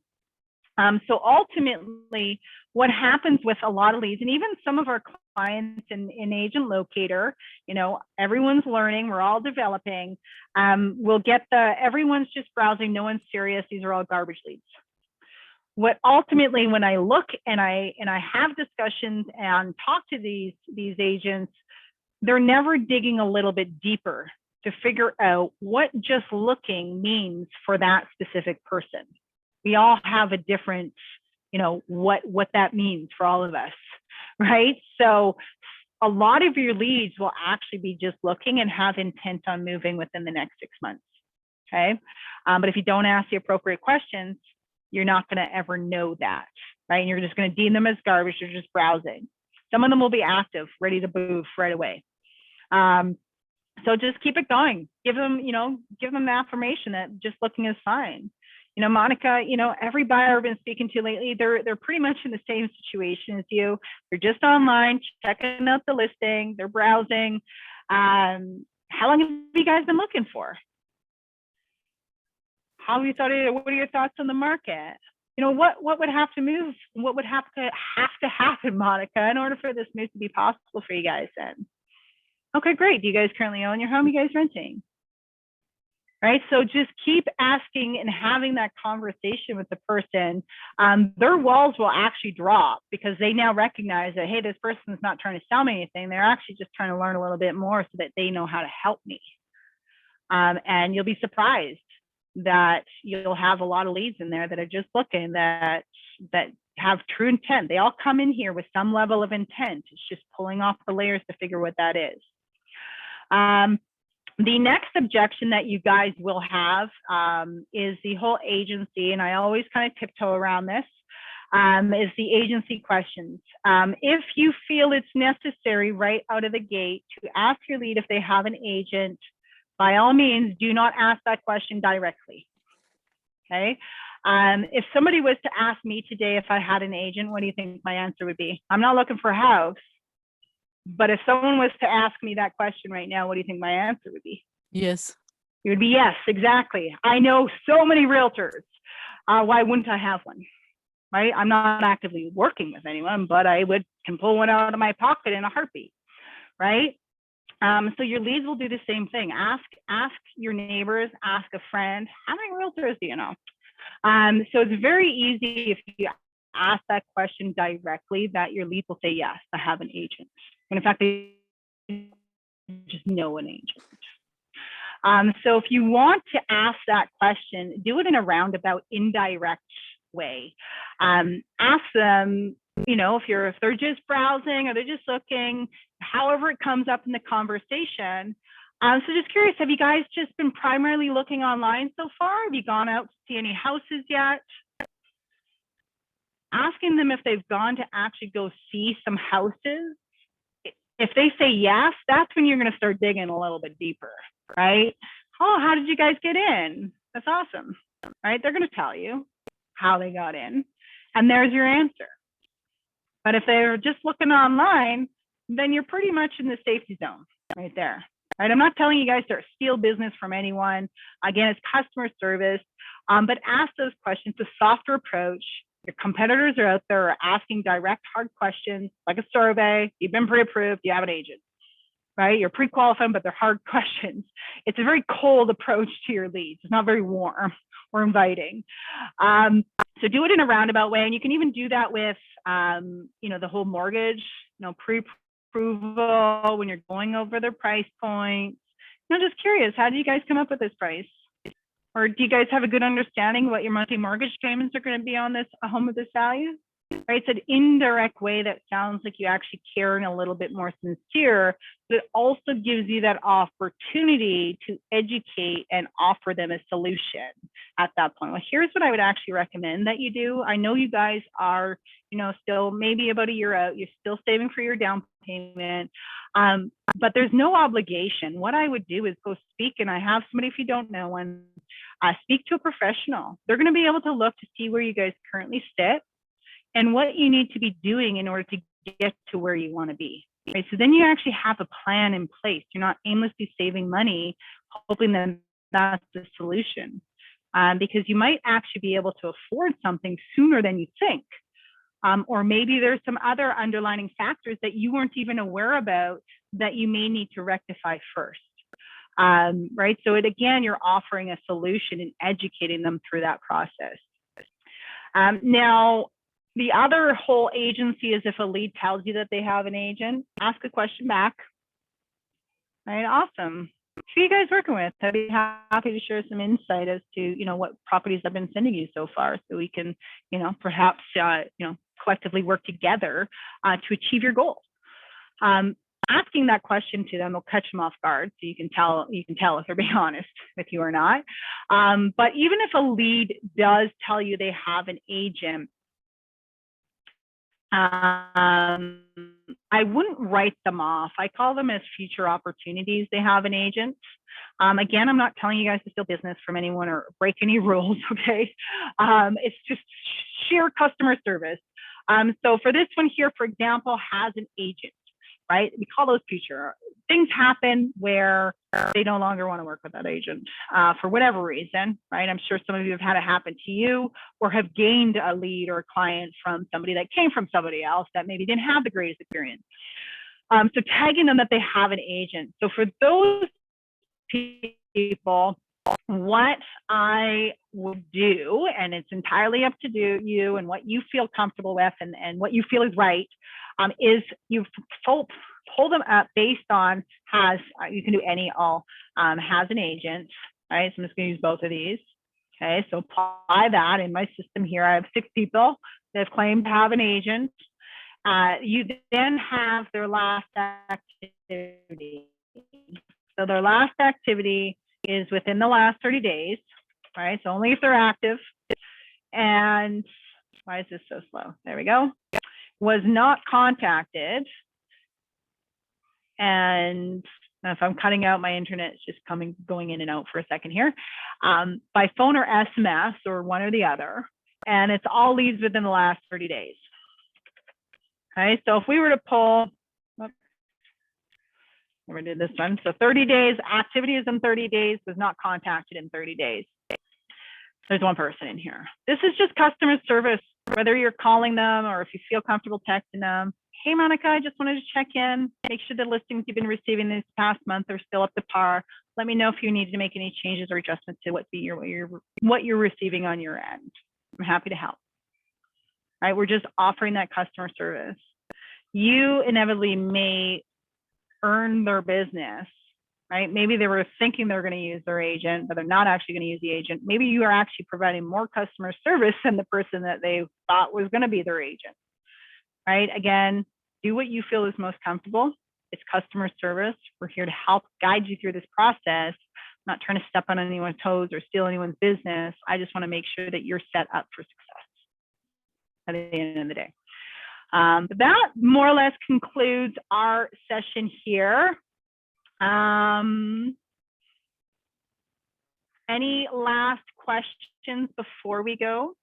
So ultimately, what happens with a lot of leads, and even some of our clients in Agent Locator, you know, everyone's learning, we're all developing. We'll get everyone's just browsing, no one's serious. These are all garbage leads. What ultimately, when I look and I have discussions and talk to these agents, they're never digging a little bit deeper to figure out what just looking means for that specific person. We all have a different, you know, what that means for all of us, right? So a lot of your leads will actually be just looking and have intent on moving within the next 6 months, okay? But if you don't ask the appropriate questions, you're not going to ever know that, right? And you're just going to deem them as garbage. You're just browsing. Some of them will be active, ready to move right away. So just keep it going. Give them the affirmation that just looking is fine. You know, Monica, you know, every buyer I've been speaking to lately, they're pretty much in the same situation as you. They're just online, checking out the listing, they're browsing. How long have you guys been looking for? How have you thought it? What are your thoughts on the market? You know, what would have to move? What would have to happen, Monica, in order for this move to be possible for you guys then? Okay, great. Do you guys currently own your home? You guys renting? Right? So just keep asking and having that conversation with the person. Their walls will actually drop because they now recognize that, hey, this person's not trying to sell me anything. They're actually just trying to learn a little bit more so that they know how to help me. And you'll be surprised that you'll have a lot of leads in there that are just looking, that have true intent. They all come in here with some level of intent. It's just pulling off the layers to figure what that is. The next objection that you guys will have is the whole agency, and I always kind of tiptoe around this, is the agency questions. If you feel it's necessary right out of the gate to ask your lead if they have an agent, by all means, do not ask that question directly, okay? If somebody was to ask me today if I had an agent, what do you think my answer would be? I'm not looking for a house. But if someone was to ask me that question right now, what do you think my answer would be? Yes. It would be yes, exactly. I know so many realtors. Why wouldn't I have one? Right? I'm not actively working with anyone, but I can pull one out of my pocket in a heartbeat, right? So your leads will do the same thing. Ask your neighbors, ask a friend, how many realtors do you know? So it's very easy if you ask that question directly that your lead will say, yes, I have an agent. And in fact, they just know an agent. So if you want to ask that question, do it in a roundabout, indirect way. Ask them, you know, if they're just browsing or they're just looking, however it comes up in the conversation. So just curious, have you guys just been primarily looking online so far? Have you gone out to see any houses yet? Asking them if they've gone to actually go see some houses. If they say yes, that's when you're going to start digging a little bit deeper, right? Oh, how did you guys get in? That's awesome, right? They're going to tell you how they got in, and there's your answer. But if they're just looking online, then you're pretty much in the safety zone right there, right? I'm not telling you guys to steal business from anyone. Again, it's customer service, but ask those questions, a softer approach. Your competitors are out there asking direct, hard questions, like a survey. You've been pre-approved, you have an agent, right? You're pre-qualified, but they're hard questions. It's a very cold approach to your leads. It's not very warm or inviting. So do it in a roundabout way. And you can even do that with, you know, the whole mortgage, you know, pre-approval, when you're going over their price points. You know, just curious, how did you guys come up with this price? Or do you guys have a good understanding what your monthly mortgage payments are going to be on this home of this value? right? It's an indirect way that sounds like you actually care and a little bit more sincere, but it also gives you that opportunity to educate and offer them a solution at that point. Well, here's what I would actually recommend that you do. I know you guys are, still maybe about a year out, you're still saving for your down payment, but there's no obligation. What I would do is go speak, and I have somebody, if you don't know one, speak to a professional. They're going to be able to look to see where you guys currently sit and what you need to be doing in order to get to where you want to be. Right? So then you actually have a plan in place. You're not aimlessly saving money, hoping that that's the solution, because you might actually be able to afford something sooner than you think. Or maybe there's some other underlying factors that you weren't even aware about that you may need to rectify first. Right? So again, you're offering a solution and educating them through that process. Now, the other whole agency is if a lead tells you that they have an agent, ask a question back. Right? Awesome. Who are you guys working with? I'd be happy to share some insight as to, what properties I've been sending you so far, so we can, perhaps, collectively work together to achieve your goals. Asking that question to them will catch them off guard, so you can tell if they're being honest with you or not. But even if a lead does tell you they have an agent, I wouldn't write them off. I call them as future opportunities. They have an agent. Again, I'm not telling you guys to steal business from anyone or break any rules, okay? It's just sheer customer service. So for this one here, for example, has an agent, right? We call those future. Things happen where they no longer want to work with that agent for whatever reason, right? I'm sure some of you have had it happen to you, or have gained a lead or a client from somebody that came from somebody else that maybe didn't have the greatest experience. So tagging them that they have an agent. So for those people, what I would do, and it's entirely up to you and what you feel comfortable with and what you feel is right, is you pull them up based on you can do any, all, has an agent, right? So I'm just going to use both of these. Okay, so apply that in my system here. I have 6 people that have claimed to have an agent. You then have their last activity. So their last activity is within the last 30 days, right? So only if they're active. And why is this so slow? There we go. Was not contacted. And if I'm cutting out, my internet is just going in and out for a second here, by phone or SMS or one or the other. And it's all leads within the last 30 days. Okay, so if we were to pull, we did this one. So 30 days, activity is in 30 days, was not contacted in 30 days. There's one person in here. This is just customer service, whether you're calling them or if you feel comfortable texting them. Hey, Monica, I just wanted to check in, make sure the listings you've been receiving this past month are still up to par. Let me know if you need to make any changes or adjustments to what you're receiving on your end. I'm happy to help. Right? We're just offering that customer service. You inevitably may earn their business, right? Maybe they were thinking they're going to use their agent, but they're not actually going to use the agent. Maybe you are actually providing more customer service than the person that they thought was going to be their agent, right? Again, do what you feel is most comfortable. It's customer service. We're here to help guide you through this process. I'm not trying to step on anyone's toes or steal anyone's business. I just want to make sure that you're set up for success at the end of the day. But that more or less concludes our session here. Any last questions before we go?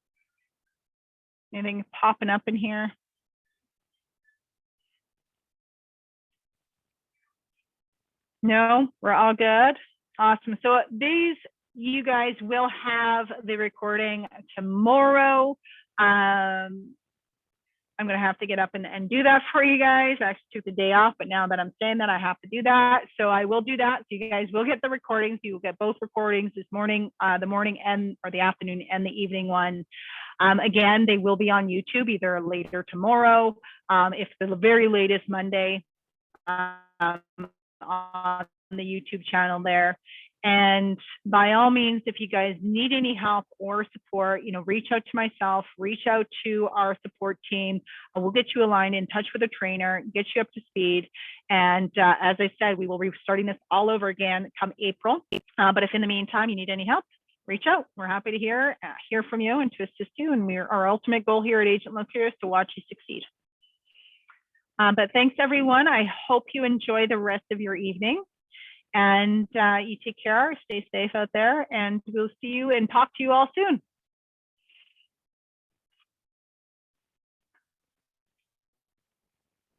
Anything popping up in here? No, we're all good. Awesome. So you guys will have the recording tomorrow. I'm going to have to get up and do that for you guys. I actually took the day off, but now that I'm saying that, I have to do that. So I will do that. So you guys will get the recordings. You will get both recordings this morning, the morning or the afternoon and the evening one. Again, they will be on YouTube either later tomorrow, if the very latest Monday, on the YouTube channel there. And by all means, if you guys need any help or support, reach out to myself, reach out to our support team. We'll get you aligned, in touch with a trainer, get you up to speed. And as I said, we will be starting this all over again come April. But if in the meantime you need any help, reach out. We're happy to hear from you and to assist you. And our ultimate goal here at Agent Locator is to watch you succeed. But thanks, everyone. I hope you enjoy the rest of your evening. And you take care, stay safe out there, and we'll see you and talk to you all soon.